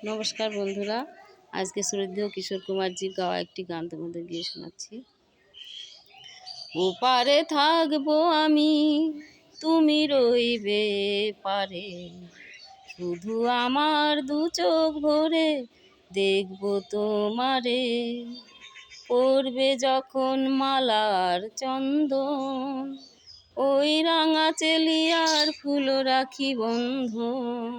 নমস্কার বন্ধুরা, আজকে শ্রদ্ধেয় কিশোর কুমারজির গাওয়া একটি গান তোমাদের গিয়ে শোনাচ্ছি। ওপারে থাকবো আমি, তুমি রইবে পারে, শুধু আমার দু চোখ ভরে দেখবো তোমারে। পড়বে যখন মালার চন্দন, ওই রাঙা চেলিয়ার ফুল রাখি বন্ধন।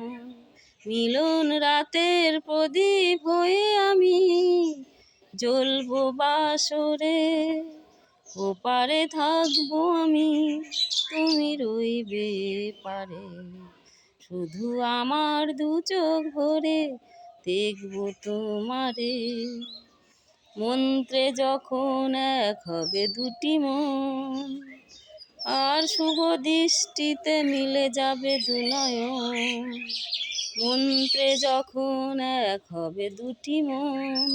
মিলন রাতের প্রদীপ হয়ে আমি জ্বলবো বাসরে। ওপারে থাকবো আমি, তুমি রইবে পারে, শুধু আমার দু চোখ ভরে দেখবো তোমারে। মন্ত্রে যখন এক হবে দুটি মন, আর শুভ দৃষ্টিতে মিলে যাবে দু নয়ন। মন্ত্রে যখন এক হবে দুটি মন,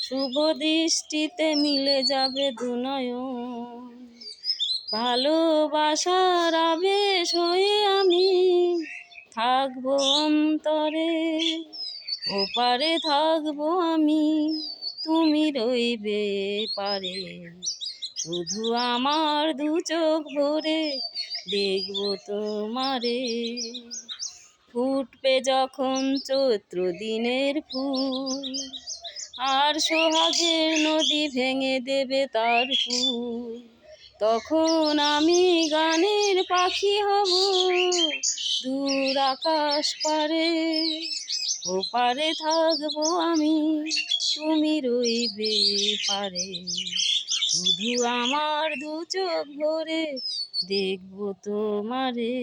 শুভ দৃষ্টিতে মিলে যাবে দু নয়ন। ভালোবাসার আবেশ হয়ে আমি থাকবো অন্তরে। ওপারে থাকবো আমি, তুমি রইবে পারে, শুধু আমার দু চোখ ভরে দেখবো তোমারে। ফুটবে যখন চৈত্র দিনের ফুল, আর সোহাগের নদী ভেঙে দেবে তার কুল, তখন আমি গানের পাখি হব দূর আকাশ পারে। ওপারে থাকবো আমি, তুমি রইবে পারে, শুধু আমার দু চোখ ভরে দেখবো তোমারে।